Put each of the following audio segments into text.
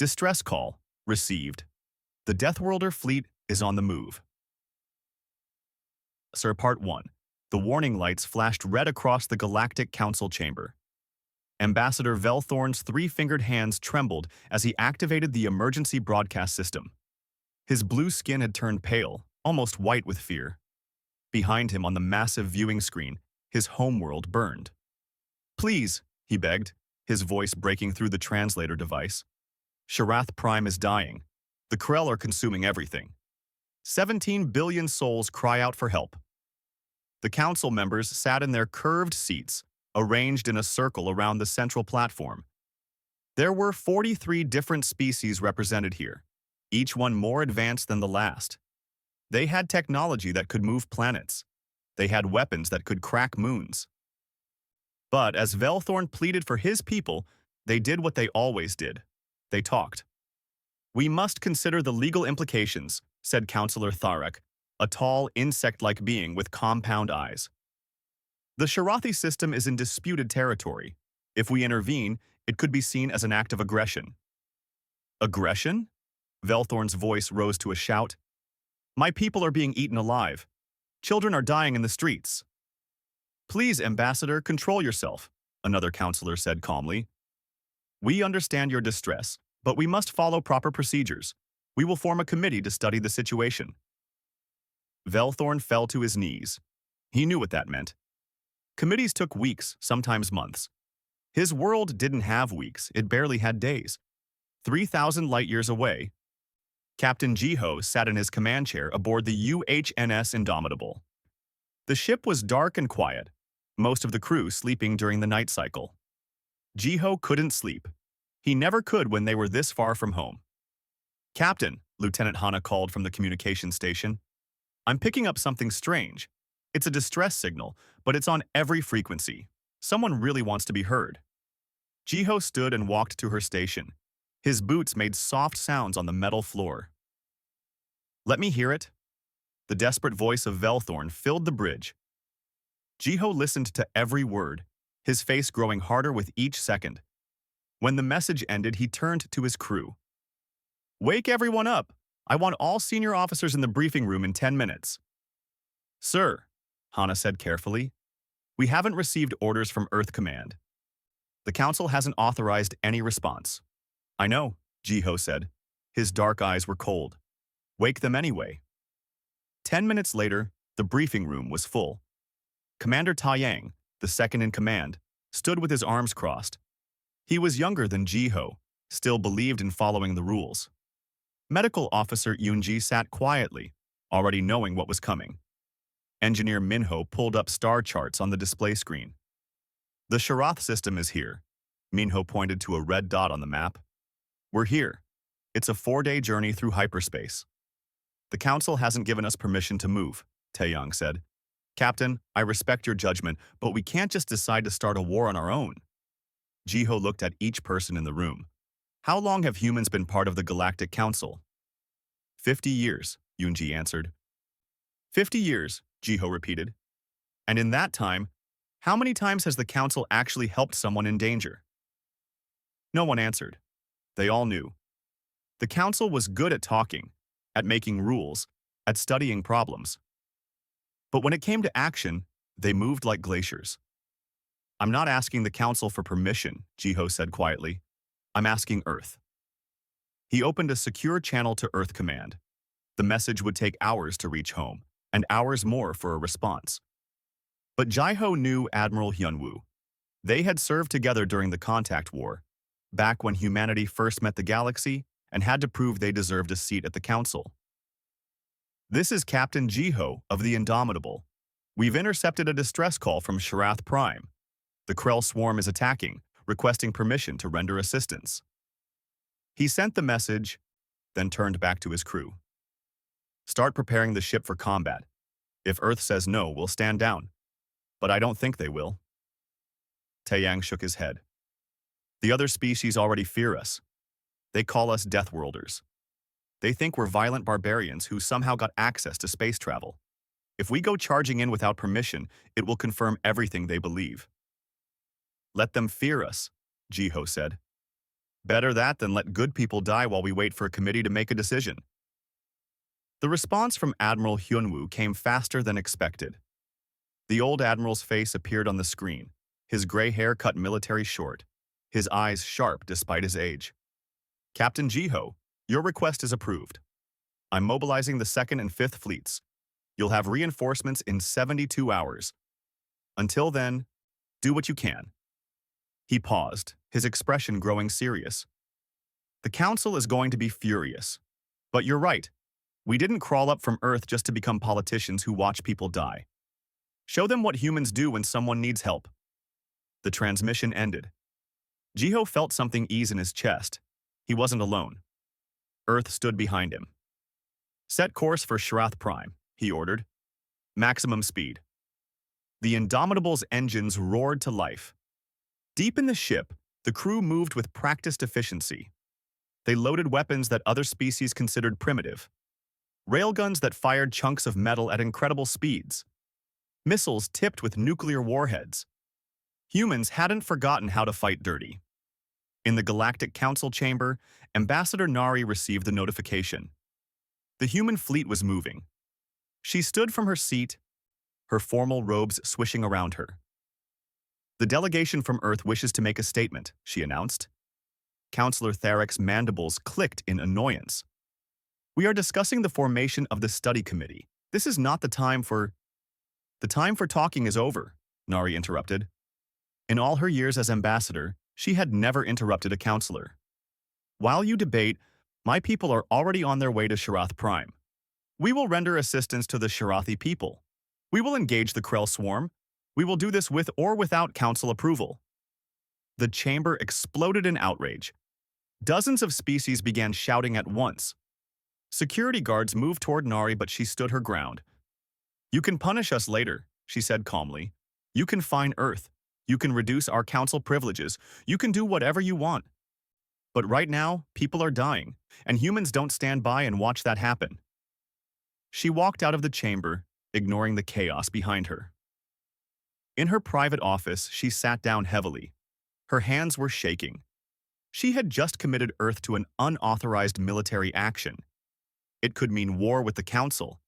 Distress call. Received. The Deathworlder fleet is on the move. Sir, Part 1. The warning lights flashed red across the Galactic Council chamber. Ambassador Velthorn's three-fingered hands trembled as he activated the emergency broadcast system. His blue skin had turned pale, almost white with fear. Behind him on the massive viewing screen, his homeworld burned. "Please," he begged, his voice breaking through the translator device. "Sharath Prime is dying. The Krell are consuming everything. 17 billion souls cry out for help." The council members sat in their curved seats, arranged in a circle around the central platform. There were 43 different species represented here, each one more advanced than the last. They had technology that could move planets. They had weapons that could crack moons. But as Velthorn pleaded for his people, they did what they always did. They talked. "We must consider the legal implications," said Councillor Tharek, a tall, insect-like being with compound eyes. "The Sharathi system is in disputed territory. If we intervene, it could be seen as an act of aggression." "Aggression?" Velthorn's voice rose to a shout. "My people are being eaten alive. Children are dying in the streets." "Please, Ambassador, control yourself," another councillor said calmly. "We understand your distress, but we must follow proper procedures. We will form a committee to study the situation." Velthorn fell to his knees. He knew what that meant. Committees took weeks, sometimes months. His world didn't have weeks, it barely had days. 3,000 light-years away, Captain Jiho sat in his command chair aboard the UHNS Indomitable. The ship was dark and quiet, most of the crew sleeping during the night cycle. Jiho couldn't sleep. He never could when they were this far from home. "Captain," Lieutenant Hana called from the communication station, "I'm picking up something strange. It's a distress signal, but it's on every frequency. Someone really wants to be heard." Jiho stood and walked to her station. His boots made soft sounds on the metal floor. "Let me hear it." The desperate voice of Velthorn filled the bridge. Jiho listened to every word, his face growing harder with each second. When the message ended, he turned to his crew. "Wake everyone up! I want all senior officers in the briefing room in 10 minutes. "Sir," Hana said carefully, "we haven't received orders from Earth Command. The Council hasn't authorized any response." "I know," Jiho said. His dark eyes were cold. "Wake them anyway." 10 minutes later, the briefing room was full. Commander Taiyang, the second in command, stood with his arms crossed. He was younger than Jiho, still believed in following the rules. Medical Officer Yunji sat quietly, already knowing what was coming. Engineer Minho pulled up star charts on the display screen. "The Sharath system is here." Minho pointed to a red dot on the map. "We're here. It's a 4-day journey through hyperspace." "The Council hasn't given us permission to move," Taeyang said. "Captain, I respect your judgment, but we can't just decide to start a war on our own." Jiho looked at each person in the room. "How long have humans been part of the Galactic Council?" 50 years, Yunji answered. 50 years, Jiho repeated. "And in that time, how many times has the Council actually helped someone in danger?" No one answered. They all knew. The Council was good at talking, at making rules, at studying problems. But when it came to action, they moved like glaciers. "I'm not asking the Council for permission," Jiho said quietly. "I'm asking Earth." He opened a secure channel to Earth Command. The message would take hours to reach home, and hours more for a response. But Jiho knew Admiral Hyunwoo. They had served together during the Contact War, back when humanity first met the galaxy and had to prove they deserved a seat at the Council. "This is Captain Jiho of the Indomitable. We've intercepted a distress call from Sharath Prime. The Krell swarm is attacking, requesting permission to render assistance." He sent the message, then turned back to his crew. "Start preparing the ship for combat. If Earth says no, we'll stand down. But I don't think they will." Taeyang shook his head. "The other species already fear us. They call us Deathworlders. They think we're violent barbarians who somehow got access to space travel. If we go charging in without permission, it will confirm everything they believe." "Let them fear us," Jiho said. Better that than let good people die while we wait for a committee to make a decision. The response from Admiral Hyunwoo came faster than expected. The old admiral's face appeared on the screen, his gray hair cut military short, his eyes sharp despite his age. Captain Jiho, your request is approved. I'm mobilizing the 2nd and 5th fleets. You'll have reinforcements in 72 hours. Until then, do what you can. He paused, his expression growing serious. The Council is going to be furious. But you're right. We didn't crawl up from Earth just to become politicians who watch people die. Show them what humans do when someone needs help. The transmission ended. Jiho felt something ease in his chest. He wasn't alone. Earth stood behind him. Set course for Sharath Prime, he ordered. Maximum speed. The Indomitable's engines roared to life. Deep in the ship, the crew moved with practiced efficiency. They loaded weapons that other species considered primitive. Railguns that fired chunks of metal at incredible speeds. Missiles tipped with nuclear warheads. Humans hadn't forgotten how to fight dirty. In the Galactic Council chamber, Ambassador Nari received the notification. The human fleet was moving. She stood from her seat, her formal robes swishing around her. The delegation from Earth wishes to make a statement, she announced. Counselor Tharek's mandibles clicked in annoyance. We are discussing the formation of the study committee. This is not the time for... The time for talking is over, Nari interrupted. In all her years as ambassador, she had never interrupted a counselor. While you debate, my people are already on their way to Sharath Prime. We will render assistance to the Sharathi people. We will engage the Krell Swarm. We will do this with or without council approval. The chamber exploded in outrage. Dozens of species began shouting at once. Security guards moved toward Nari, but she stood her ground. You can punish us later, she said calmly. You can fine Earth. You can reduce our council privileges. You can do whatever you want. But right now, people are dying, and humans don't stand by and watch that happen. She walked out of the chamber, ignoring the chaos behind her. In her private office, she sat down heavily. Her hands were shaking. She had just committed Earth to an unauthorized military action. It could mean war with the Council.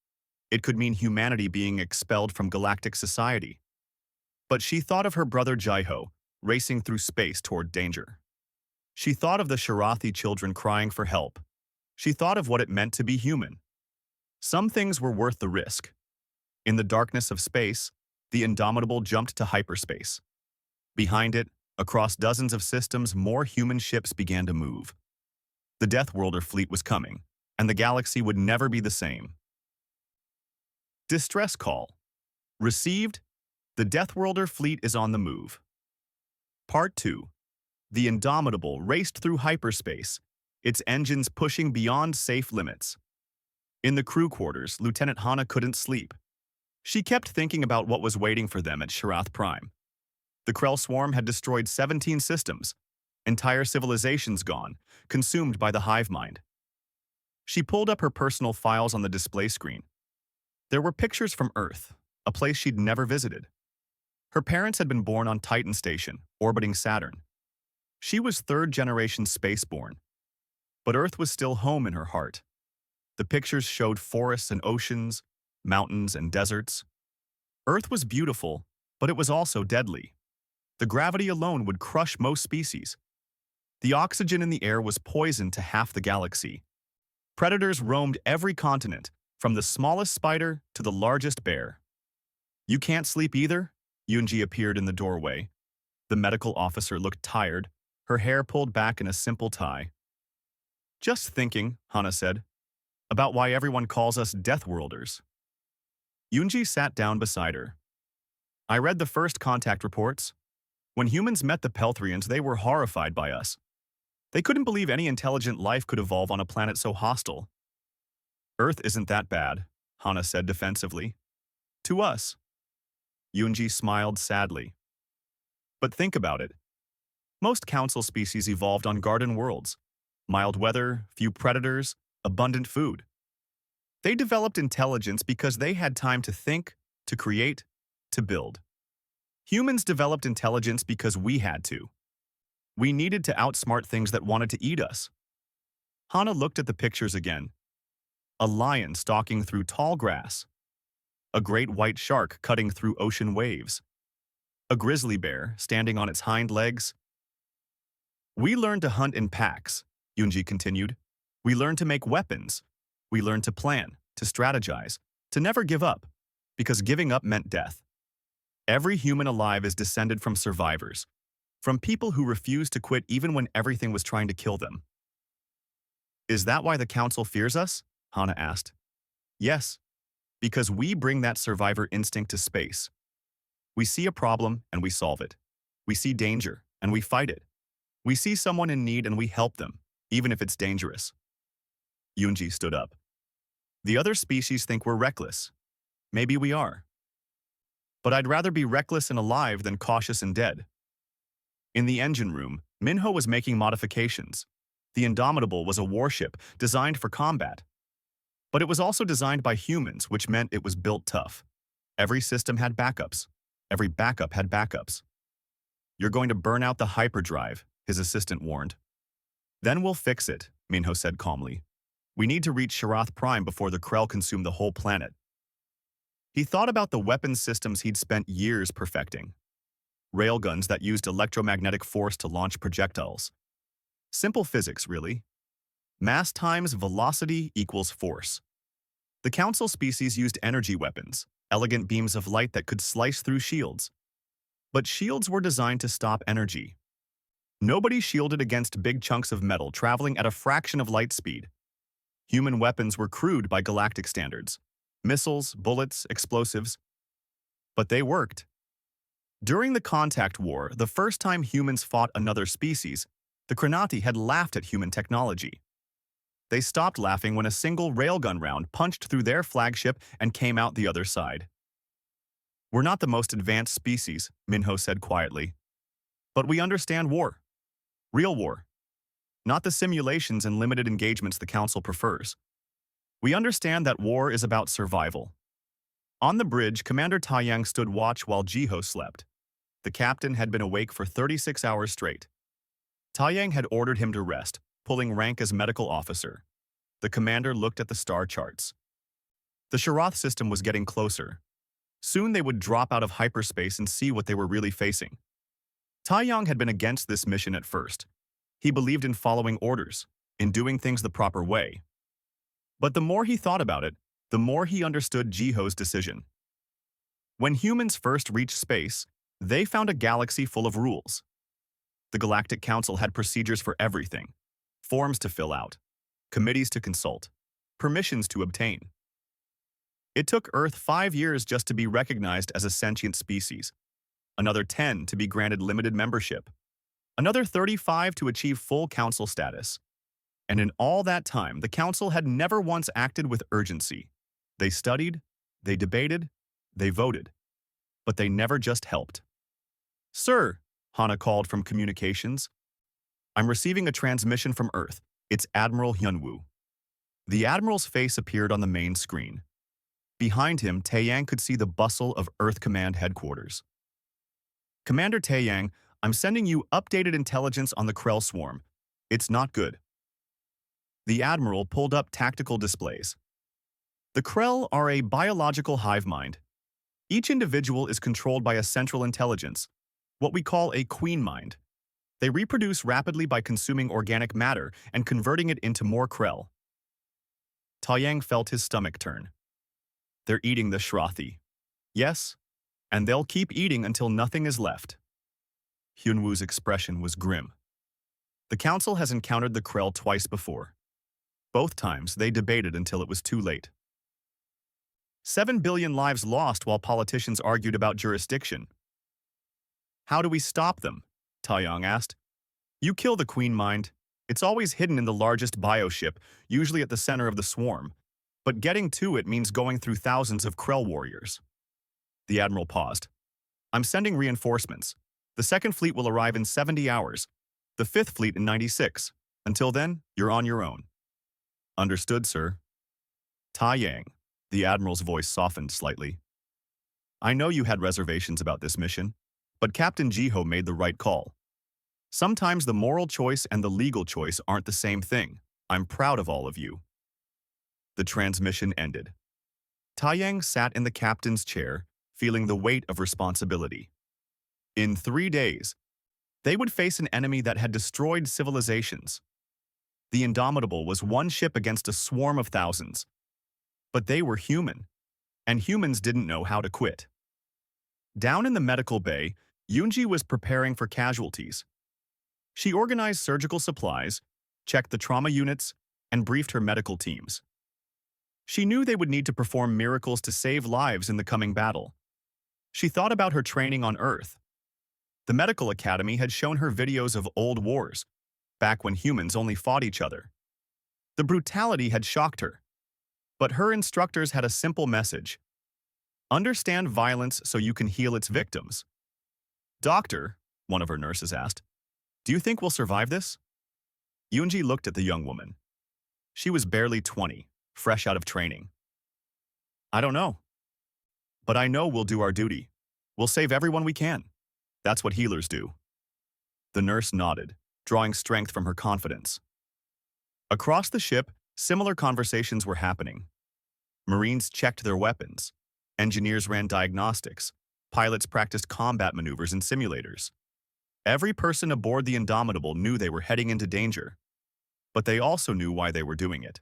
It could mean humanity being expelled from galactic society. But she thought of her brother Jiho, racing through space toward danger. She thought of the Sharathi children crying for help. She thought of what it meant to be human. Some things were worth the risk. In the darkness of space, the Indomitable jumped to hyperspace. Behind it, across dozens of systems, more human ships began to move. The Deathworlder fleet was coming, and the galaxy would never be the same. Distress call. Received. The Deathworlder fleet is on the move. Part 2. The Indomitable raced through hyperspace, its engines pushing beyond safe limits. In the crew quarters, Lieutenant Hana couldn't sleep. She kept thinking about what was waiting for them at Sharath Prime. The Krell Swarm had destroyed 17 systems, entire civilizations gone, consumed by the hive mind. She pulled up her personal files on the display screen. There were pictures from Earth, a place she'd never visited. Her parents had been born on Titan Station, orbiting Saturn. She was third-generation spaceborn, but Earth was still home in her heart. The pictures showed forests and oceans, mountains and deserts. Earth was beautiful, but it was also deadly. The gravity alone would crush most species. The oxygen in the air was poison to half the galaxy. Predators roamed every continent, from the smallest spider to the largest bear. You can't sleep either? Yoonji appeared in the doorway. The medical officer looked tired, her hair pulled back in a simple tie. Just thinking, Hana said, about why everyone calls us Deathworlders. Yoonji sat down beside her. I read the first contact reports. When humans met the Pelthrians, they were horrified by us. They couldn't believe any intelligent life could evolve on a planet so hostile. Earth isn't that bad, Hana said defensively. To us. Yoonji smiled sadly. But think about it. Most council species evolved on garden worlds. Mild weather, few predators, abundant food. They developed intelligence because they had time to think, to create, to build. Humans developed intelligence because we had to. We needed to outsmart things that wanted to eat us. Hana looked at the pictures again. A lion stalking through tall grass. A great white shark cutting through ocean waves. A grizzly bear standing on its hind legs. We learned to hunt in packs, Yunji continued. We learned to make weapons. We learned to plan, to strategize, to never give up, because giving up meant death. Every human alive is descended from survivors, from people who refused to quit even when everything was trying to kill them. Is that why the Council fears us? Hana asked. Yes, because we bring that survivor instinct to space. We see a problem and we solve it. We see danger and we fight it. We see someone in need and we help them, even if it's dangerous. Yunji stood up. The other species think we're reckless. Maybe we are. But I'd rather be reckless and alive than cautious and dead. In the engine room, Minho was making modifications. The Indomitable was a warship designed for combat. But it was also designed by humans, which meant it was built tough. Every system had backups. Every backup had backups. You're going to burn out the hyperdrive, his assistant warned. Then we'll fix it, Minho said calmly. We need to reach Sharath Prime before the Krell consume the whole planet. He thought about the weapons systems he'd spent years perfecting. Railguns that used electromagnetic force to launch projectiles. Simple physics, really. Mass times velocity equals force. The Council species used energy weapons, elegant beams of light that could slice through shields. But shields were designed to stop energy. Nobody shielded against big chunks of metal traveling at a fraction of light speed. Human weapons were crude by galactic standards. Missiles, bullets, explosives. But they worked. During the Contact War, the first time humans fought another species, the Krenati had laughed at human technology. They stopped laughing when a single railgun round punched through their flagship and came out the other side. We're not the most advanced species, Minho said quietly. But we understand war. Real war. Not the simulations and limited engagements the Council prefers. We understand that war is about survival. On the bridge, Commander Taiyang stood watch while Jiho slept. The captain had been awake for 36 hours straight. Taiyang had ordered him to rest, pulling rank as medical officer. The commander looked at the star charts. The Sharath system was getting closer. Soon they would drop out of hyperspace and see what they were really facing. Taiyang had been against this mission at first. He believed in following orders, in doing things the proper way. But the more he thought about it, the more he understood Jiho's decision. When humans first reached space, they found a galaxy full of rules. The Galactic Council had procedures for everything. Forms to fill out, committees to consult, permissions to obtain. It took Earth 5 years just to be recognized as a sentient species, another 10 to be granted limited membership, another 35 to achieve full council status. And in all that time, the council had never once acted with urgency. They studied, they debated, they voted, but they never just helped. Sir, Hana called from communications. I'm receiving a transmission from Earth. It's Admiral Hyunwoo. The Admiral's face appeared on the main screen. Behind him, Taeyang could see the bustle of Earth Command headquarters. Commander Taeyang, I'm sending you updated intelligence on the Krell swarm. It's not good. The Admiral pulled up tactical displays. The Krell are a biological hive mind. Each individual is controlled by a central intelligence, what we call a queen mind. They reproduce rapidly by consuming organic matter and converting it into more Krell. Taeyang felt his stomach turn. They're eating the Shrathi. Yes, and they'll keep eating until nothing is left. Hyunwoo's expression was grim. The Council has encountered the Krell twice before. Both times, they debated until it was too late. 7 billion lives lost while politicians argued about jurisdiction. How do we stop them? Taeyang asked. You kill the queen mind. It's always hidden in the largest bioship, usually at the center of the swarm. But getting to it means going through thousands of Krell warriors. The Admiral paused. I'm sending reinforcements. The Second Fleet will arrive in 70 hours. The Fifth Fleet in 96. Until then, you're on your own. Understood, sir. Taeyang. The Admiral's voice softened slightly. I know you had reservations about this mission, but Captain Jiho made the right call. Sometimes the moral choice and the legal choice aren't the same thing. I'm proud of all of you. The transmission ended. Taiyang sat in the captain's chair, feeling the weight of responsibility. In 3 days, they would face an enemy that had destroyed civilizations. The Indomitable was one ship against a swarm of thousands. But they were human, and humans didn't know how to quit. Down in the medical bay, Yunji was preparing for casualties. She organized surgical supplies, checked the trauma units, and briefed her medical teams. She knew they would need to perform miracles to save lives in the coming battle. She thought about her training on Earth. The medical academy had shown her videos of old wars, back when humans only fought each other. The brutality had shocked her. But her instructors had a simple message. Understand violence so you can heal its victims. Doctor, one of her nurses asked, do you think we'll survive this? Yunji looked at the young woman. She was barely 20, fresh out of training. I don't know. But I know we'll do our duty. We'll save everyone we can. That's what healers do. The nurse nodded, drawing strength from her confidence. Across the ship, similar conversations were happening. Marines checked their weapons. Engineers ran diagnostics. Pilots practiced combat maneuvers in simulators. Every person aboard the Indomitable knew they were heading into danger. But they also knew why they were doing it.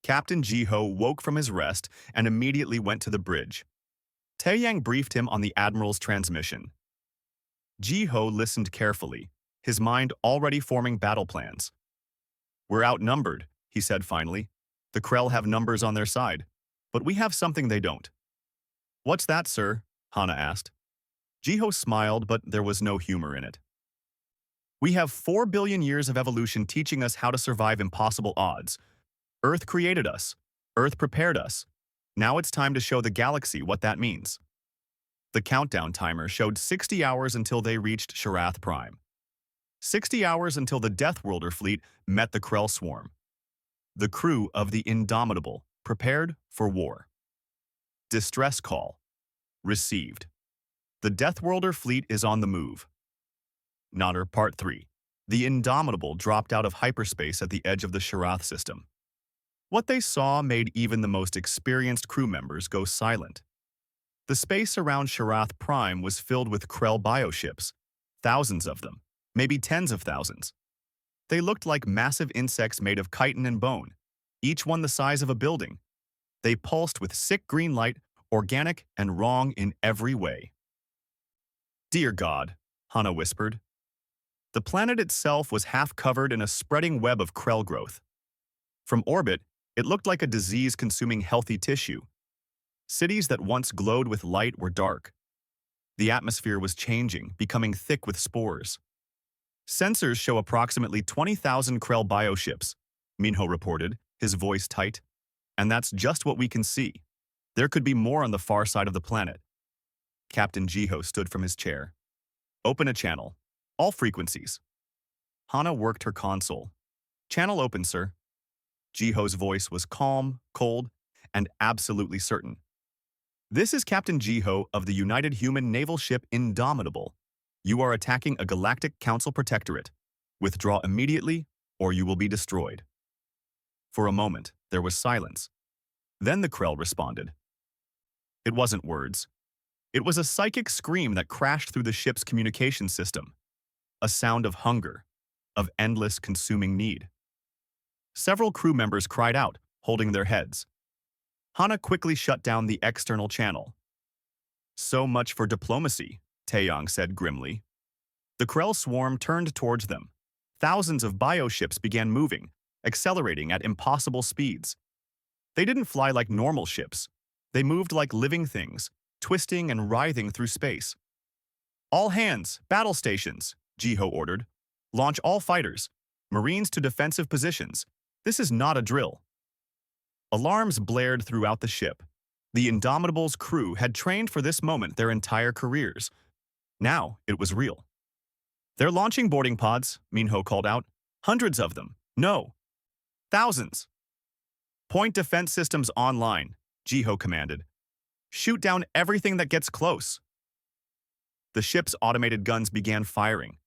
Captain Jiho woke from his rest and immediately went to the bridge. Taeyang briefed him on the Admiral's transmission. Jiho listened carefully, his mind already forming battle plans. We're outnumbered, he said finally. The Krell have numbers on their side, but we have something they don't. What's that, sir? Hana asked. Jiho smiled, but there was no humor in it. We have 4 billion years of evolution teaching us how to survive impossible odds. Earth created us. Earth prepared us. Now it's time to show the galaxy what that means. The countdown timer showed 60 hours until they reached Sharath Prime. 60 hours until the Deathworlder fleet met the Krell swarm. The crew of the Indomitable prepared for war. Distress call. Received. The Deathworlder fleet is on the move. Nodder Part 3. The Indomitable dropped out of hyperspace at the edge of the Sharath system. What they saw made even the most experienced crew members go silent. The space around Sharath Prime was filled with Krell bioships, thousands of them, maybe tens of thousands. They looked like massive insects made of chitin and bone, each one the size of a building. They pulsed with sick green light, organic and wrong in every way. Dear God, Hana whispered. The planet itself was half covered in a spreading web of Krell growth. From orbit, it looked like a disease-consuming healthy tissue. Cities that once glowed with light were dark. The atmosphere was changing, becoming thick with spores. Sensors show approximately 20,000 Krell bioships, Minho reported, his voice tight. And that's just what we can see. There could be more on the far side of the planet. Captain Jiho stood from his chair. Open a channel. All frequencies. Hana worked her console. Channel open, sir. Jiho's voice was calm, cold, and absolutely certain. This is Captain Jiho of the United Human Naval Ship Indomitable. You are attacking a Galactic Council Protectorate. Withdraw immediately, or you will be destroyed. For a moment, there was silence. Then the Krell responded. It wasn't words. It was a psychic scream that crashed through the ship's communication system. A sound of hunger, of endless consuming need. Several crew members cried out, holding their heads. Hana quickly shut down the external channel. So much for diplomacy, Taeyang said grimly. The Krell swarm turned towards them. Thousands of bioships began moving, accelerating at impossible speeds. They didn't fly like normal ships. They moved like living things, twisting and writhing through space. All hands, battle stations, Jiho ordered. Launch all fighters. Marines to defensive positions. This is not a drill. Alarms blared throughout the ship. The Indomitable's crew had trained for this moment their entire careers. Now it was real. They're launching boarding pods, Minho called out. Hundreds of them. No. Thousands. Point defense systems online, Jiho commanded. Shoot down everything that gets close. The ship's automated guns began firing.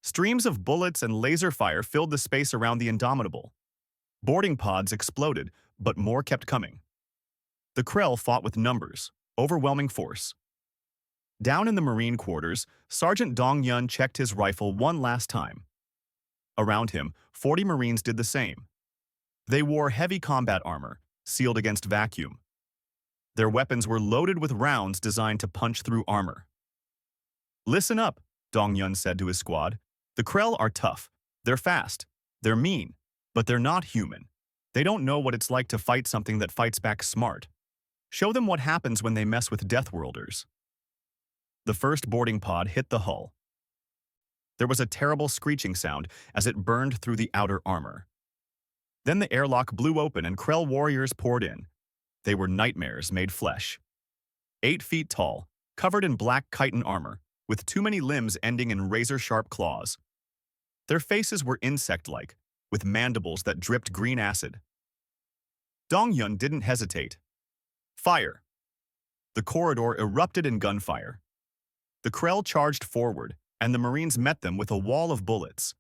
Streams of bullets and laser fire filled the space around the Indomitable. Boarding pods exploded, but more kept coming. The Krell fought with numbers, overwhelming force. Down in the Marine quarters, Sergeant Dong Yun checked his rifle one last time. Around him, 40 Marines did the same. They wore heavy combat armor, sealed against vacuum. Their weapons were loaded with rounds designed to punch through armor. "Listen up," Dong Yun said to his squad. "The Krell are tough. They're fast. They're mean. But they're not human. They don't know what it's like to fight something that fights back smart. Show them what happens when they mess with Deathworlders." The first boarding pod hit the hull. There was a terrible screeching sound as it burned through the outer armor. Then the airlock blew open and Krell warriors poured in. They were nightmares made flesh. 8 feet tall, covered in black chitin armor, with too many limbs ending in razor-sharp claws. Their faces were insect-like, with mandibles that dripped green acid. Dong Yun didn't hesitate. "Fire!" The corridor erupted in gunfire. The Krell charged forward, and the Marines met them with a wall of bullets.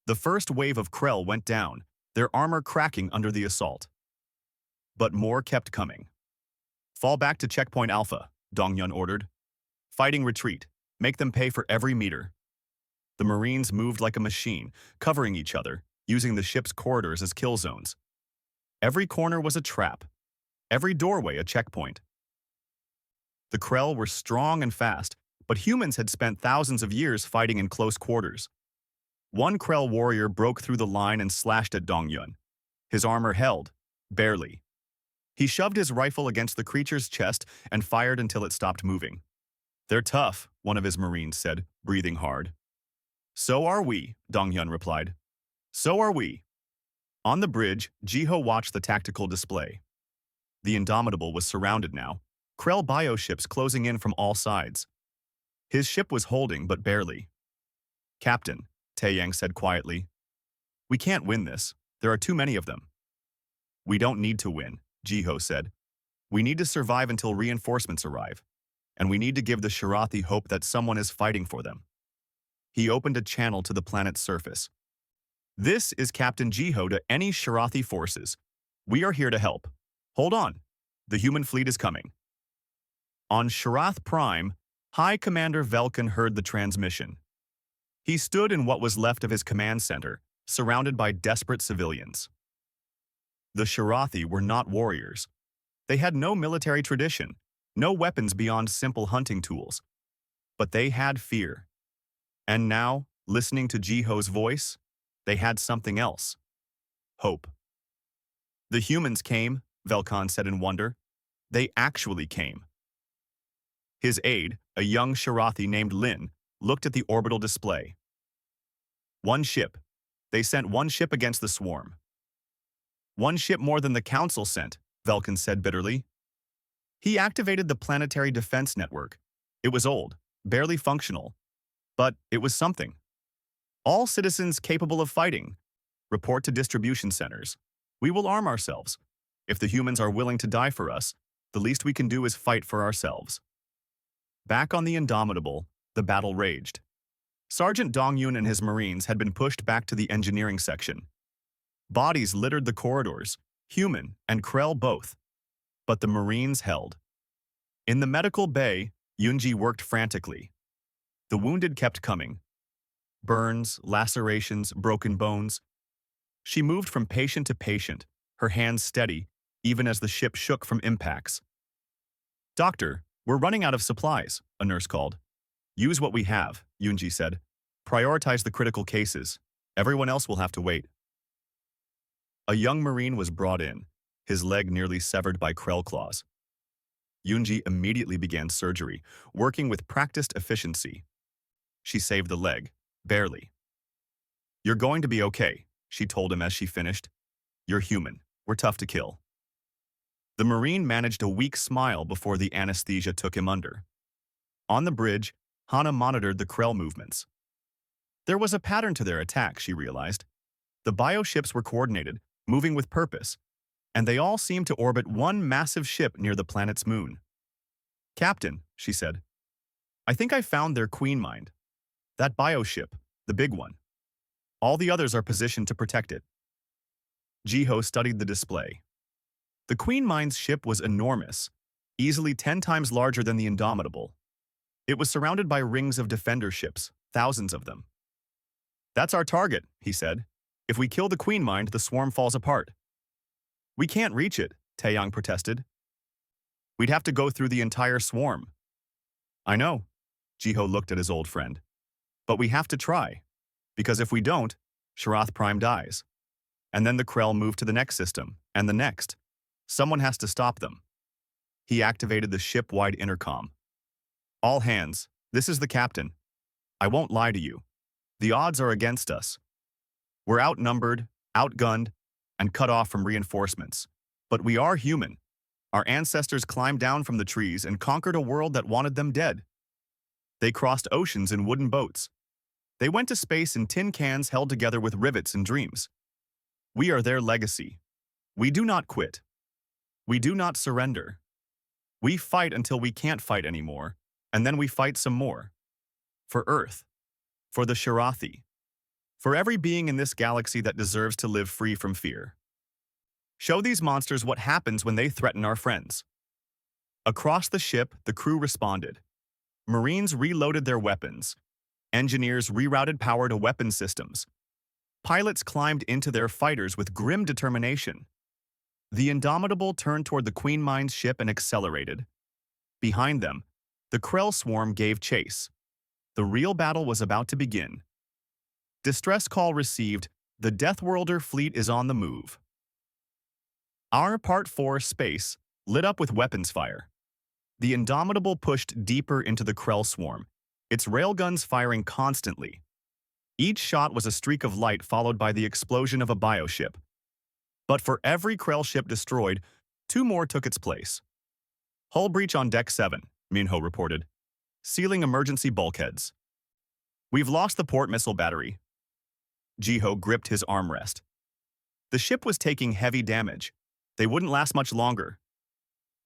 The first wave of Krell went down, their armor cracking under the assault. But more kept coming. "Fall back to Checkpoint Alpha," Dong Yun ordered. "Fighting retreat. Make them pay for every meter." The Marines moved like a machine, covering each other, using the ship's corridors as kill zones. Every corner was a trap. Every doorway a checkpoint. The Krell were strong and fast, but humans had spent thousands of years fighting in close quarters. One Krell warrior broke through the line and slashed at Dong Yun. His armor held, barely. He shoved his rifle against the creature's chest and fired until it stopped moving. "They're tough," one of his Marines said, breathing hard. "So are we," Dong Yun replied. "So are we." On the bridge, Jiho watched the tactical display. The Indomitable was surrounded now, Krell bioships closing in from all sides. His ship was holding, but barely. "Captain," Taeyang said quietly, "we can't win this. There are too many of them." "We don't need to win," Jiho said. "We need to survive until reinforcements arrive. And we need to give the Shirathi hope that someone is fighting for them." He opened a channel to the planet's surface. "This is Captain Jiho to any Shirathi forces. We are here to help. Hold on. The human fleet is coming." On Shirath Prime, High Commander Velkin heard the transmission. He stood in what was left of his command center, surrounded by desperate civilians. The Shirathi were not warriors. They had no military tradition, no weapons beyond simple hunting tools. But they had fear. And now, listening to Jiho's voice, they had something else. Hope. "The humans came," Velkan said in wonder. "They actually came." His aide, a young Shirathi named Lin, looked at the orbital display. "One ship. They sent one ship against the swarm." "One ship more than the Council sent," Velkan said bitterly. He activated the planetary defense network. It was old, barely functional. But it was something. "All citizens capable of fighting. Report to distribution centers. We will arm ourselves. If the humans are willing to die for us, the least we can do is fight for ourselves." Back on the Indomitable, the battle raged. Sergeant Dong Yun and his Marines had been pushed back to the engineering section. Bodies littered the corridors, human and Krell both. But the Marines held. In the medical bay, Yunji worked frantically. The wounded kept coming. Burns, lacerations, broken bones. She moved from patient to patient, her hands steady, even as the ship shook from impacts. "Doctor, we're running out of supplies," a nurse called. "Use what we have," Yunji said. "Prioritize the critical cases. Everyone else will have to wait." A young Marine was brought in, his leg nearly severed by Krell claws. Yunji immediately began surgery, working with practiced efficiency. She saved the leg, barely. "You're going to be okay," she told him as she finished. "You're human. We're tough to kill." The Marine managed a weak smile before the anesthesia took him under. On the bridge, Hana monitored the Krell movements. There was a pattern to their attack, she realized. The bioships were coordinated, moving with purpose, and they all seemed to orbit one massive ship near the planet's moon. "Captain," she said, "I think I found their queen mind. That bioship, the big one. All the others are positioned to protect it. Jiho studied the display. The Queen Mind's ship was enormous, easily 10 times larger than the Indomitable. It was surrounded by rings of defender ships, thousands of them. "That's our target," he said. "If we kill the Queen Mind, the swarm falls apart." "We can't reach it," Taeyang protested. "We'd have to go through the entire swarm." "I know," Jiho looked at his old friend. "But we have to try, because if we don't, Sharath Prime dies. And then the Krell move to the next system, and the next. Someone has to stop them." He activated the ship-wide intercom. "All hands, this is the captain. I won't lie to you. The odds are against us. We're outnumbered, outgunned, and cut off from reinforcements. But we are human. Our ancestors climbed down from the trees and conquered a world that wanted them dead. They crossed oceans in wooden boats. They went to space in tin cans held together with rivets and dreams. We are their legacy. We do not quit. We do not surrender. We fight until we can't fight anymore, and then we fight some more. For Earth. For the Sharathi. For every being in this galaxy that deserves to live free from fear. Show these monsters what happens when they threaten our friends." Across the ship, the crew responded. Marines reloaded their weapons. Engineers rerouted power to weapon systems. Pilots climbed into their fighters with grim determination. The Indomitable turned toward the Queen Mind's ship and accelerated. Behind them, the Krell swarm gave chase. The real battle was about to begin. Distress call received. The Deathworlder fleet is on the move. Our Part 4 space lit up with weapons fire. The Indomitable pushed deeper into the Krell swarm, its railguns firing constantly. Each shot was a streak of light followed by the explosion of a bioship. But for every Krell ship destroyed, 2 more took its place. "Hull breach on Deck 7, Minho reported. "Sealing emergency bulkheads." "We've lost the port missile battery." Jiho gripped his armrest. The ship was taking heavy damage. They wouldn't last much longer.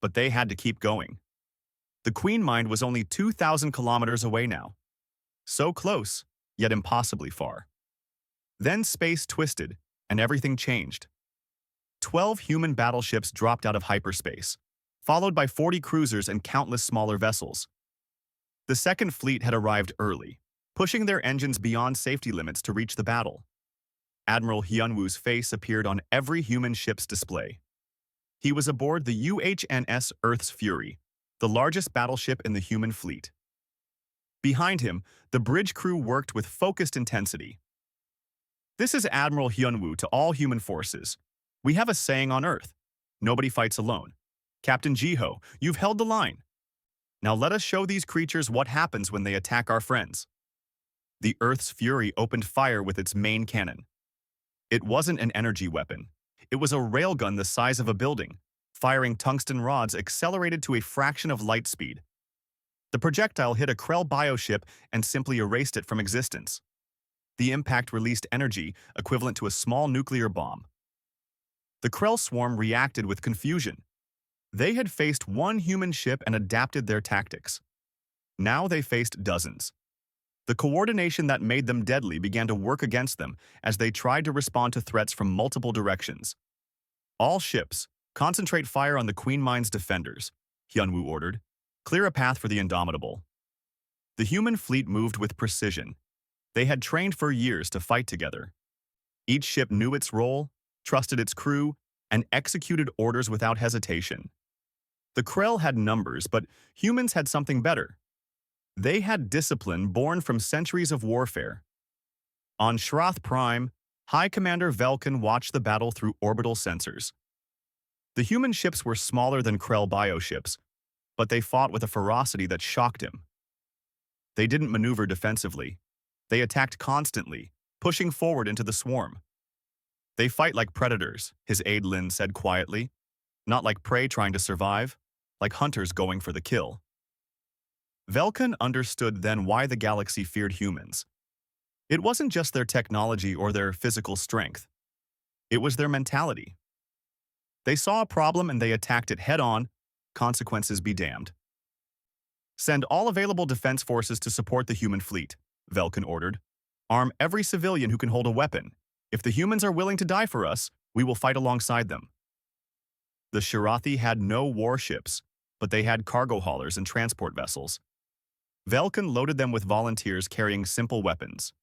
But they had to keep going. The Queen Mind was only 2,000 kilometers away now. So close, yet impossibly far. Then space twisted, and everything changed. 12 human battleships dropped out of hyperspace, followed by 40 cruisers and countless smaller vessels. The Second Fleet had arrived early, pushing their engines beyond safety limits to reach the battle. Admiral Hyunwoo's face appeared on every human ship's display. He was aboard the UHNS Earth's Fury, the largest battleship in the human fleet. Behind him, the bridge crew worked with focused intensity. "This is Admiral Hyunwoo to all human forces. We have a saying on Earth: nobody fights alone. Captain Jiho, you've held the line. Now let us show these creatures what happens when they attack our friends." The Earth's Fury opened fire with its main cannon. It wasn't an energy weapon. It was a railgun the size of a building, firing tungsten rods accelerated to a fraction of light speed. The projectile hit a Krell bioship and simply erased it from existence. The impact released energy equivalent to a small nuclear bomb. The Krell swarm reacted with confusion. They had faced one human ship and adapted their tactics. Now they faced dozens. The coordination that made them deadly began to work against them as they tried to respond to threats from multiple directions. "All ships, concentrate fire on the Queen Mind's defenders," Hyunwoo ordered. "Clear a path for the Indomitable." The human fleet moved with precision. They had trained for years to fight together. Each ship knew its role, trusted its crew, and executed orders without hesitation. The Krell had numbers, but humans had something better. They had discipline born from centuries of warfare. On Sharath Prime, High Commander Velkan watched the battle through orbital sensors. The human ships were smaller than Krell bioships, but they fought with a ferocity that shocked him. They didn't maneuver defensively. They attacked constantly, pushing forward into the swarm. "They fight like predators," his aide Lin said quietly. "Not like prey trying to survive, like hunters going for the kill." Velkan understood then why the galaxy feared humans. It wasn't just their technology or their physical strength. It was their mentality. They saw a problem and they attacked it head-on, consequences be damned. "Send all available defense forces to support the human fleet," Velkan ordered. Arm every civilian who can hold a weapon. If the humans are willing to die for us, we will fight alongside them. The Shirathi had no warships, but they had cargo haulers and transport vessels. Velkan loaded them with volunteers carrying simple weapons.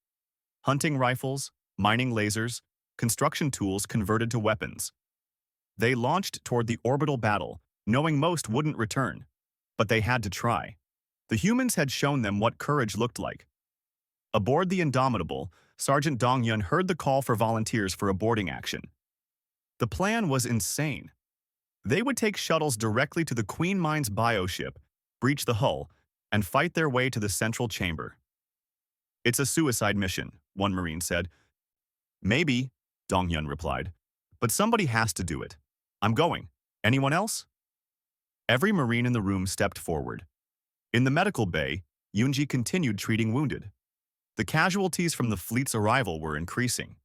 Hunting rifles, mining lasers, construction tools converted to weapons. They launched toward the orbital battle, knowing most wouldn't return. But they had to try. The humans had shown them what courage looked like. Aboard the Indomitable, Sergeant Dong Yun heard the call for volunteers for a boarding action. The plan was insane. They would take shuttles directly to the Queen Mind's bioship, breach the hull, and fight their way to the central chamber. "It's a suicide mission," one Marine said. "Maybe," Dong Yun replied, "but somebody has to do it. I'm going. Anyone else?" Every Marine in the room stepped forward. In the medical bay, Yunji continued treating wounded. The casualties from the fleet's arrival were increasing.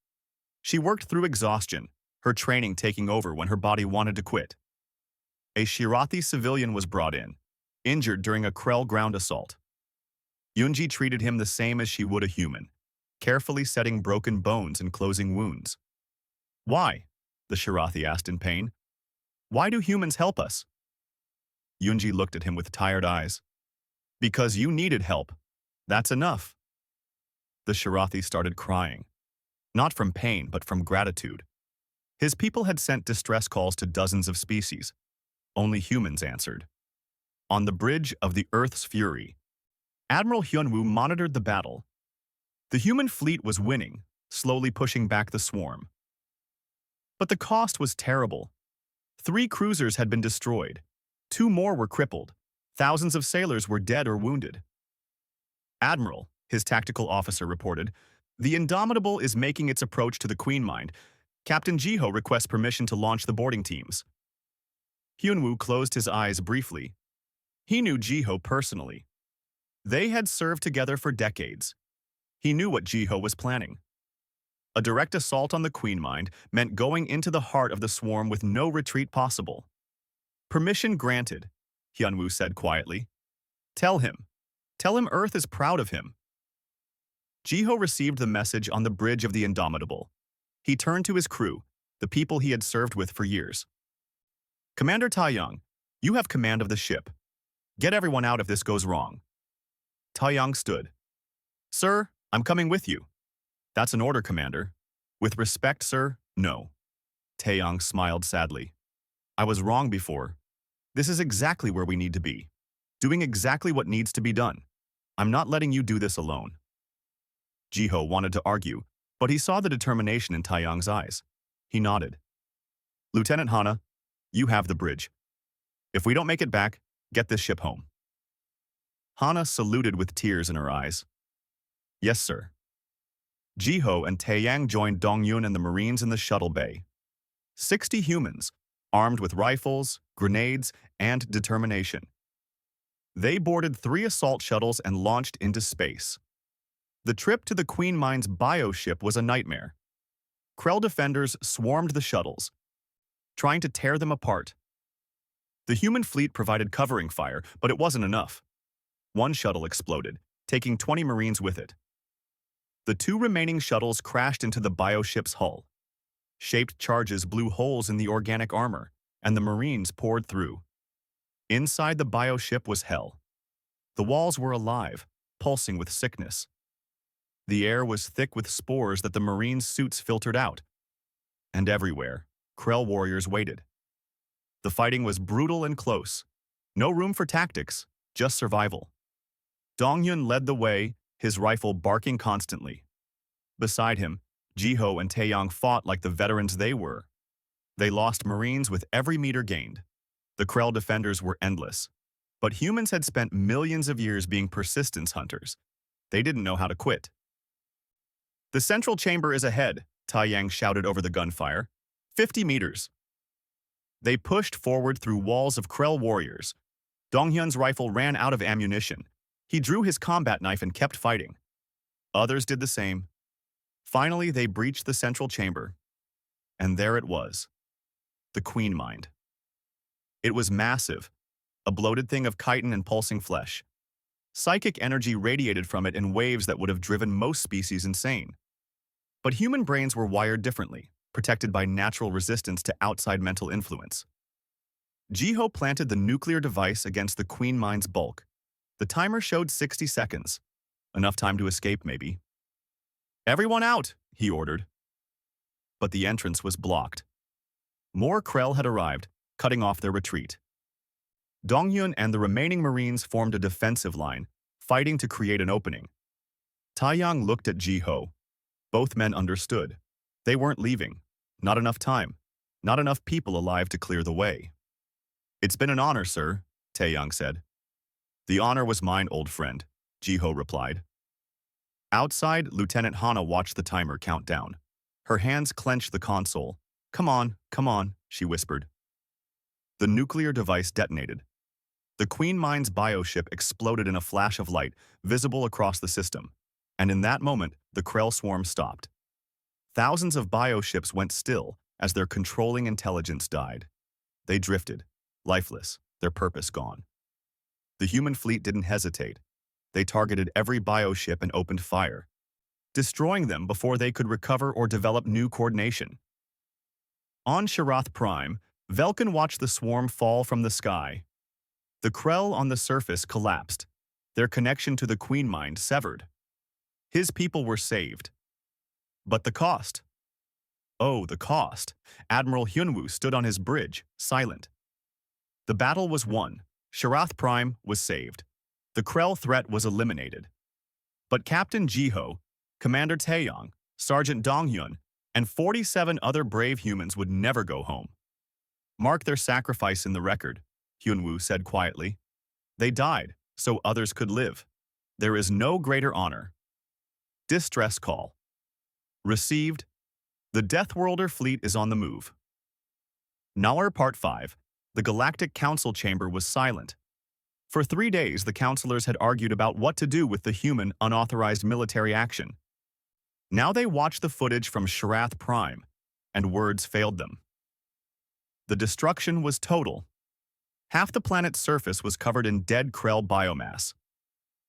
She worked through exhaustion, her training taking over when her body wanted to quit. A Shirathi civilian was brought in, injured during a Krell ground assault. Yunji treated him the same as she would a human, carefully setting broken bones and closing wounds. "Why?" the Shirathi asked in pain. "Why do humans help us?" Yunji looked at him with tired eyes. "Because you needed help. That's enough." The Shirathi started crying, not from pain but from gratitude. His people had sent distress calls to dozens of species. Only humans answered. On the bridge of the Earth's Fury, Admiral Hyunwoo monitored the battle. The human fleet was winning, slowly pushing back the swarm. But the cost was terrible. 3 cruisers had been destroyed. 2 more were crippled. Thousands of sailors were dead or wounded. "Admiral," his tactical officer reported, "the Indomitable is making its approach to the Queen Mind. Captain Jiho requests permission to launch the boarding teams." Hyunwoo closed his eyes briefly. He knew Jiho personally. They had served together for decades. He knew what Jiho was planning. A direct assault on the Queen Mind meant going into the heart of the swarm with no retreat possible. "Permission granted," Hyunwoo said quietly. Tell him Earth is proud of him." Jiho received the message on the bridge of the Indomitable. He turned to his crew, the people he had served with for years. "Commander Taeyang, you have command of the ship. Get everyone out if this goes wrong." Taeyang stood. "Sir, I'm coming with you." "That's an order, Commander." "With respect, sir, no." Taeyang smiled sadly. "I was wrong before. This is exactly where we need to be. Doing exactly what needs to be done. I'm not letting you do this alone." Jiho wanted to argue, but he saw the determination in Taeyang's eyes. He nodded. "Lieutenant Hana, you have the bridge. If we don't make it back, get this ship home." Hana saluted with tears in her eyes. "Yes, sir." Jiho and Taeyang joined Dongyun and the Marines in the shuttle bay. 60 humans, armed with rifles, grenades, and determination. They boarded 3 assault shuttles and launched into space. The trip to the Queen Mind's bioship was a nightmare. Krell defenders swarmed the shuttles, trying to tear them apart. The human fleet provided covering fire, but it wasn't enough. One shuttle exploded, taking 20 Marines with it. The 2 remaining shuttles crashed into the bioship's hull. Shaped charges blew holes in the organic armor, and the Marines poured through. Inside the bioship was hell. The walls were alive, pulsing with sickness. The air was thick with spores that the Marines' suits filtered out. And everywhere, Krell warriors waited. The fighting was brutal and close. No room for tactics, just survival. Dongyun led the way, his rifle barking constantly. Beside him, Jiho and Taeyang fought like the veterans they were. They lost Marines with every meter gained. The Krell defenders were endless. But humans had spent millions of years being persistence hunters. They didn't know how to quit. "The central chamber is ahead," Taeyang shouted over the gunfire. 50 meters. They pushed forward through walls of Krell warriors. Donghyun's rifle ran out of ammunition. He drew his combat knife and kept fighting. Others did the same. Finally, they breached the central chamber. And there it was. The Queen Mind. It was massive, a bloated thing of chitin and pulsing flesh. Psychic energy radiated from it in waves that would have driven most species insane. But human brains were wired differently, protected by natural resistance to outside mental influence. Jiho planted the nuclear device against the Queen Mind's bulk. The timer showed 60 seconds. Enough time to escape, maybe. "Everyone out," he ordered. But the entrance was blocked. More Krell had arrived, cutting off their retreat. Dongyun and the remaining Marines formed a defensive line, fighting to create an opening. Taeyang looked at Jiho. Both men understood. They weren't leaving. Not enough time. Not enough people alive to clear the way. "It's been an honor, sir," Taeyang said. "The honor was mine, old friend," Jiho replied. Outside, Lieutenant Hana watched the timer count down. Her hands clenched the console. Come on," she whispered. The nuclear device detonated. The Queen Mind's bioship exploded in a flash of light, visible across the system. And in that moment, the Krell swarm stopped. Thousands of bioships went still as their controlling intelligence died. They drifted, lifeless, their purpose gone. The human fleet didn't hesitate. They targeted every bioship and opened fire, destroying them before they could recover or develop new coordination. On Sharath Prime, Velkin watched the swarm fall from the sky. The Krell on the surface collapsed, their connection to the Queen Mind severed. His people were saved. But the cost? Oh, the cost. Admiral Hyunwoo stood on his bridge, silent. The battle was won. Sharath Prime was saved. The Krell threat was eliminated. But Captain Jiho, Commander Taeyang, Sergeant Donghyun, and 47 other brave humans would never go home. "Mark their sacrifice in the record," Hyunwoo said quietly. "They died, so others could live. There is no greater honor." Distress call. Received. The Deathworlder fleet is on the move. Nalar Part 5. The Galactic Council chamber was silent. For 3 days, the counselors had argued about what to do with the human, unauthorized military action. Now they watched the footage from Sharath Prime, and words failed them. The destruction was total. Half the planet's surface was covered in dead Krell biomass.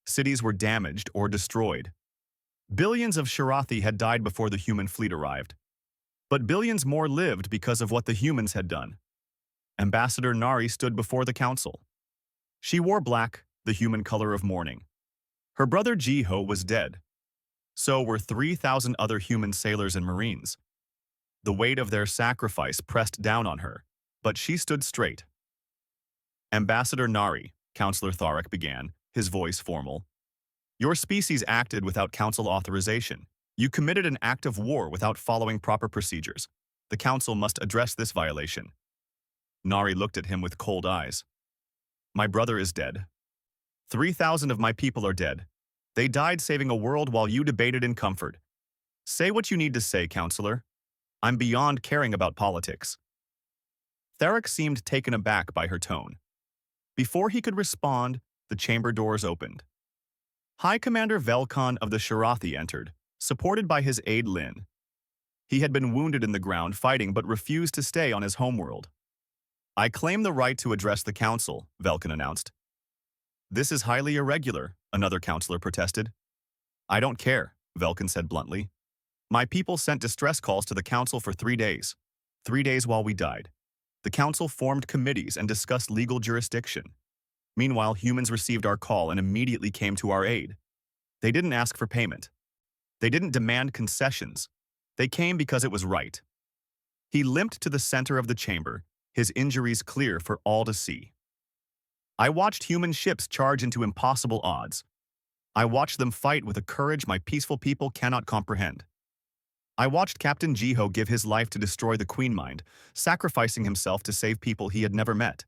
Cities were damaged or destroyed. Billions of Sharathi had died before the human fleet arrived. But billions more lived because of what the humans had done. Ambassador Nari stood before the council. She wore black, the human color of mourning. Her brother Jiho was dead. So were 3,000 other human sailors and marines. The weight of their sacrifice pressed down on her, but she stood straight. "Ambassador Nari," Counselor Tharek began, his voice formal. "Your species acted without council authorization. You committed an act of war without following proper procedures. The council must address this violation." Nari looked at him with cold eyes. "My brother is dead. 3,000 of my people are dead. They died saving a world while you debated in comfort. Say what you need to say, Counselor. I'm beyond caring about politics." Tharek seemed taken aback by her tone. Before he could respond, the chamber doors opened. High Commander Velkan of the Sharathi entered, supported by his aide Lin. He had been wounded in the ground fighting but refused to stay on his homeworld. "I claim the right to address the council," Velkan announced. "This is highly irregular," another counselor protested. "I don't care," Velkan said bluntly. "My people sent distress calls to the council for 3 days. 3 days while we died. The council formed committees and discussed legal jurisdiction. Meanwhile, humans received our call and immediately came to our aid. They didn't ask for payment. They didn't demand concessions. They came because it was right." He limped to the center of the chamber, his injuries clear for all to see. "I watched human ships charge into impossible odds. I watched them fight with a courage my peaceful people cannot comprehend. I watched Captain Jiho give his life to destroy the Queen Mind, sacrificing himself to save people he had never met."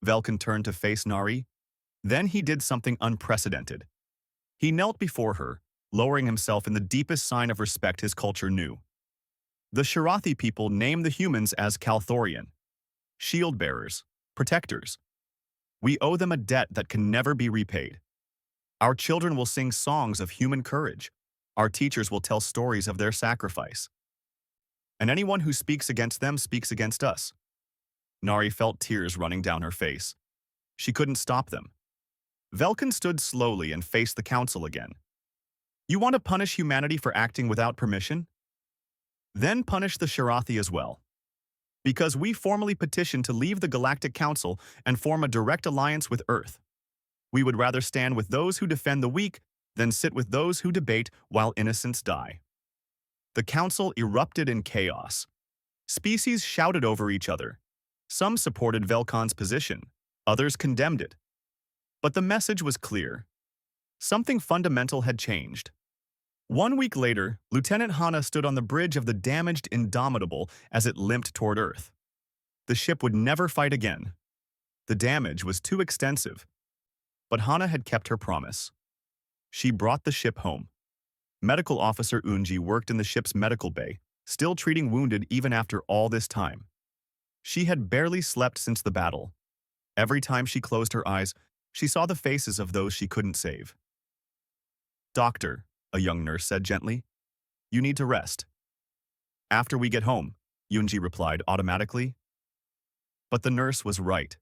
Velkan turned to face Nari. Then he did something unprecedented. He knelt before her, lowering himself in the deepest sign of respect his culture knew. The Sharathi people named the humans as Kalthorian, shield bearers, protectors. We owe them a debt that can never be repaid. Our children will sing songs of human courage. Our teachers will tell stories of their sacrifice. And anyone who speaks against them speaks against us." Nari felt tears running down her face. She couldn't stop them. Velkin stood slowly and faced the council again. You want to punish humanity for acting without permission? Then punish the Shirathi as well. Because we formally petitioned to leave the Galactic Council and form a direct alliance with Earth. We would rather stand with those who defend the weak than sit with those who debate while innocents die. The council erupted in chaos. Species shouted over each other. Some supported Velkon's position, others condemned it. But the message was clear. Something fundamental had changed. 1 week later, Lieutenant Hana stood on the bridge of the damaged Indomitable as it limped toward Earth. The ship would never fight again. The damage was too extensive. But Hana had kept her promise. She brought the ship home. Medical Officer Unji worked in the ship's medical bay, still treating wounded even after all this time. She had barely slept since the battle. Every time she closed her eyes, she saw the faces of those she couldn't save. Doctor, a young nurse said gently, you need to rest. After we get home, Yunji replied automatically. But the nurse was right.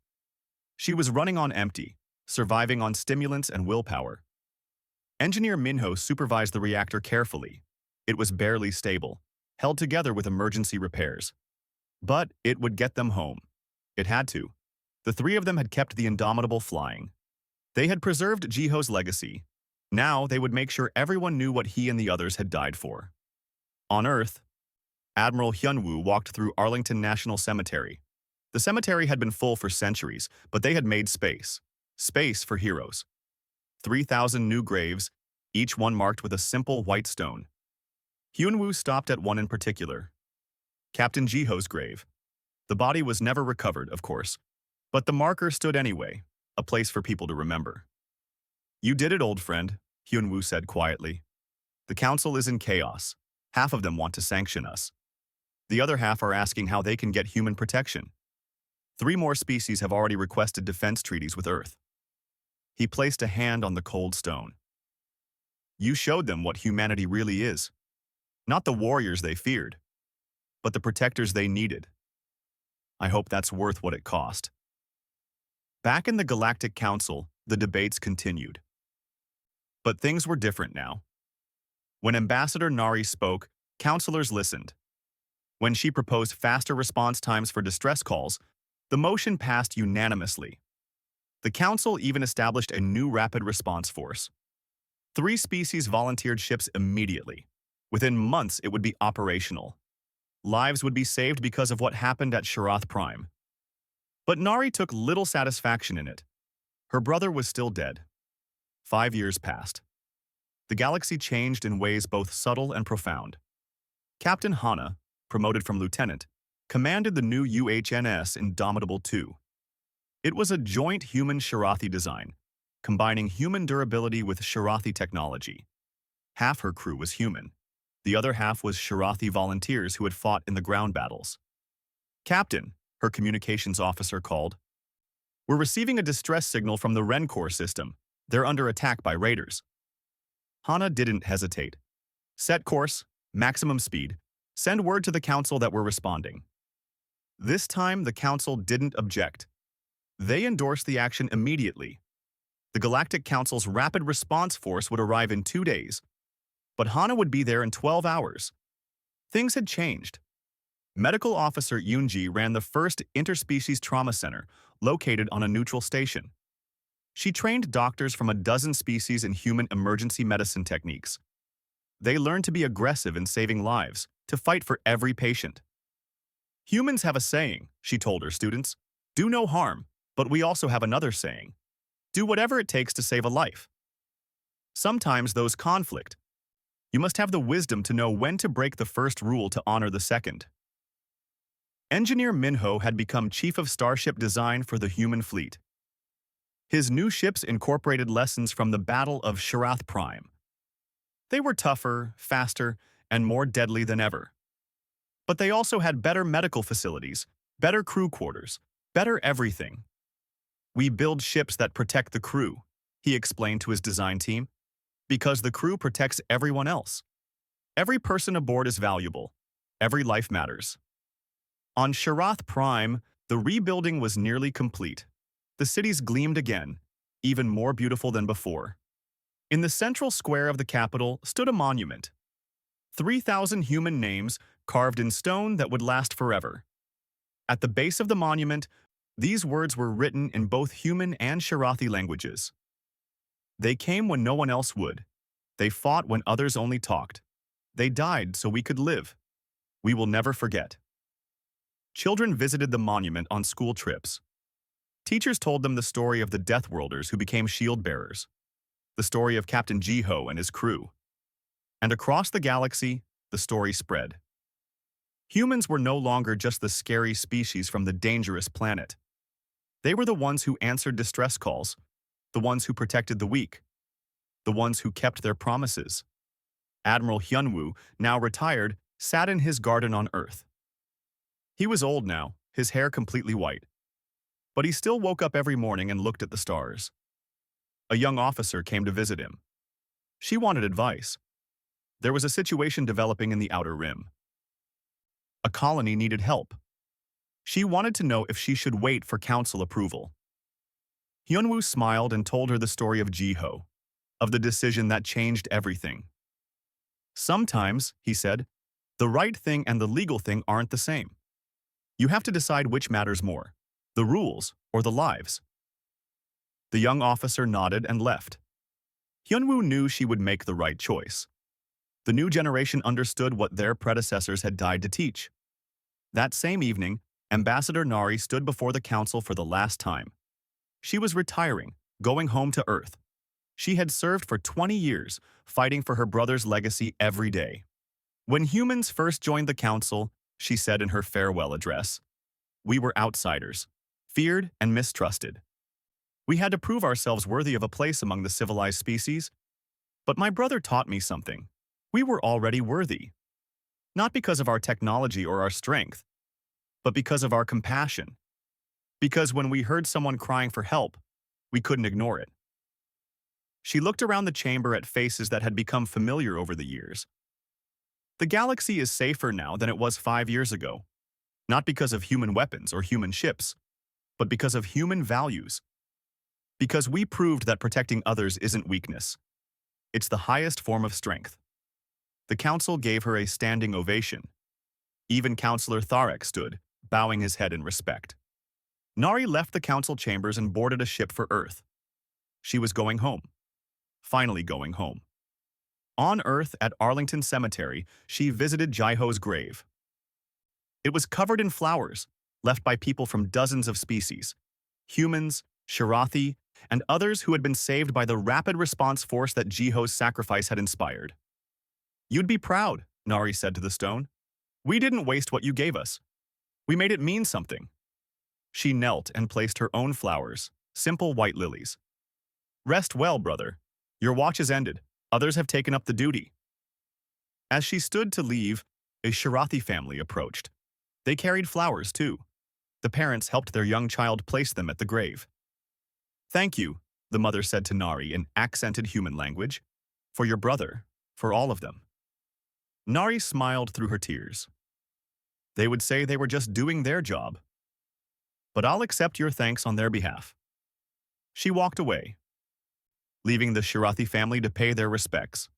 She was running on empty, surviving on stimulants and willpower. Engineer Minho supervised the reactor carefully. It was barely stable, held together with emergency repairs. But it would get them home. It had to. The three of them had kept the Indomitable flying. They had preserved Jiho's legacy. Now they would make sure everyone knew what he and the others had died for. On Earth, Admiral Hyunwoo walked through Arlington National Cemetery. The cemetery had been full for centuries, but they had made space. Space for heroes. 3,000 new graves, each one marked with a simple white stone. Hyunwoo stopped at one in particular. Captain Jiho's grave. The body was never recovered, of course, but the marker stood anyway, a place for people to remember. You did it, old friend, Hyunwoo said quietly. The council is in chaos. Half of them want to sanction us. The other half are asking how they can get human protection. 3 more species have already requested defense treaties with Earth. He placed a hand on the cold stone. You showed them what humanity really is. Not the warriors they feared, but the protectors they needed. I hope that's worth what it cost. Back in the Galactic Council, the debates continued. But things were different now. When Ambassador Nari spoke, counselors listened. When she proposed faster response times for distress calls, the motion passed unanimously. The council even established a new rapid response force. 3 species volunteered ships immediately. Within months, it would be operational. Lives would be saved because of what happened at Sharath Prime. But Nari took little satisfaction in it. Her brother was still dead. 5 years passed. The galaxy changed in ways both subtle and profound. Captain Hana, promoted from lieutenant, commanded the new UHNS Indomitable II. It was a joint human-Shirathi design, combining human durability with Shirathi technology. Half her crew was human. The other half was Shirathi volunteers who had fought in the ground battles. Captain, her communications officer called. We're receiving a distress signal from the Rencor system. They're under attack by raiders. Hana didn't hesitate. Set course, maximum speed. Send word to the council that we're responding. This time, the council didn't object. They endorsed the action immediately. The Galactic Council's rapid response force would arrive in 2 days, but Hana would be there in 12 hours. Things had changed. Medical Officer Yunji ran the first interspecies trauma center, located on a neutral station. She trained doctors from a dozen species in human emergency medicine techniques. They learned to be aggressive in saving lives, to fight for every patient. Humans have a saying, she told her students, do no harm, but we also have another saying, do whatever it takes to save a life. Sometimes those conflict. You must have the wisdom to know when to break the first rule to honor the second. Engineer Minho had become Chief of Starship Design for the human fleet. His new ships incorporated lessons from the Battle of Sharath Prime. They were tougher, faster, and more deadly than ever. But they also had better medical facilities, better crew quarters, better everything. We build ships that protect the crew, he explained to his design team, because the crew protects everyone else. Every person aboard is valuable. Every life matters. On Sharath Prime, the rebuilding was nearly complete. The cities gleamed again, even more beautiful than before. In the central square of the capital stood a monument. 3,000 human names carved in stone that would last forever. At the base of the monument, these words were written in both human and Shirathi languages. They came when no one else would. They fought when others only talked. They died so we could live. We will never forget. Children visited the monument on school trips. Teachers told them the story of the Deathworlders who became shield bearers, the story of Captain Jiho and his crew. And across the galaxy, the story spread. Humans were no longer just the scary species from the dangerous planet. They were the ones who answered distress calls, the ones who protected the weak, the ones who kept their promises. Admiral Hyunwoo, now retired, sat in his garden on Earth. He was old now, his hair completely white. But he still woke up every morning and looked at the stars. A young officer came to visit him. She wanted advice. There was a situation developing in the Outer Rim. A colony needed help. She wanted to know if she should wait for council approval. Hyunwoo smiled and told her the story of Jiho, of the decision that changed everything. Sometimes, he said, the right thing and the legal thing aren't the same. You have to decide which matters more, the rules or the lives. The young officer nodded and left. Hyunwoo knew she would make the right choice. The new generation understood what their predecessors had died to teach. That same evening, Ambassador Nari stood before the council for the last time. She was retiring, going home to Earth. She had served for 20 years, fighting for her brother's legacy every day. When humans first joined the council, she said in her farewell address, we were outsiders, feared and mistrusted. We had to prove ourselves worthy of a place among the civilized species. But my brother taught me something. We were already worthy. Not because of our technology or our strength, but because of our compassion. Because when we heard someone crying for help, we couldn't ignore it. She looked around the chamber at faces that had become familiar over the years. The galaxy is safer now than it was 5 years ago, not because of human weapons or human ships, but because of human values. Because we proved that protecting others isn't weakness. It's the highest form of strength. The council gave her a standing ovation. Even Councillor Tharek stood, bowing his head in respect. Nari left the council chambers and boarded a ship for Earth. She was going home. Finally going home. On Earth at Arlington Cemetery, she visited Jiho's grave. It was covered in flowers, left by people from dozens of species, humans, Shirathi, and others who had been saved by the rapid response force that Jiho's sacrifice had inspired. You'd be proud, Nari said to the stone. We didn't waste what you gave us. We made it mean something. She knelt and placed her own flowers, simple white lilies. Rest well, brother. Your watch is ended. Others have taken up the duty. As she stood to leave, a Shirathi family approached. They carried flowers, too. The parents helped their young child place them at the grave. Thank you, the mother said to Nari in accented human language, for your brother, for all of them. Nari smiled through her tears. They would say they were just doing their job. But I'll accept your thanks on their behalf. She walked away, leaving the Shirathi family to pay their respects.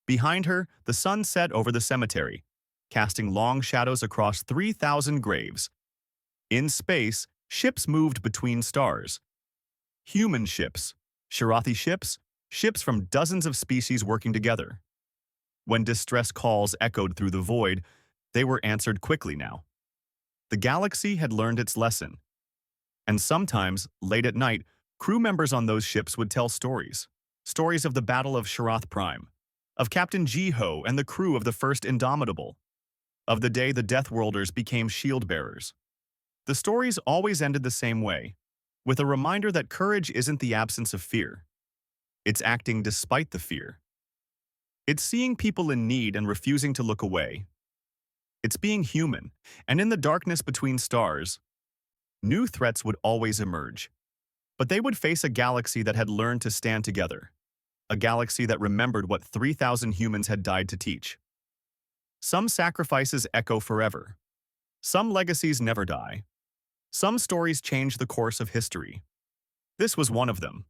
Behind her, the sun set over the cemetery, casting long shadows across 3,000 graves. In space, ships moved between stars. Human ships, Shirathi ships, ships from dozens of species working together. When distress calls echoed through the void, they were answered quickly now. The galaxy had learned its lesson. And sometimes, late at night, crew members on those ships would tell stories. Stories of the Battle of Sharath Prime, of Captain Jiho and the crew of the first Indomitable, of the day the Deathworlders became shield bearers. The stories always ended the same way, with a reminder that courage isn't the absence of fear. It's acting despite the fear. It's seeing people in need and refusing to look away. It's being human, and in the darkness between stars, new threats would always emerge. But they would face a galaxy that had learned to stand together, a galaxy that remembered what 3,000 humans had died to teach. Some sacrifices echo forever. Some legacies never die. Some stories change the course of history. This was one of them.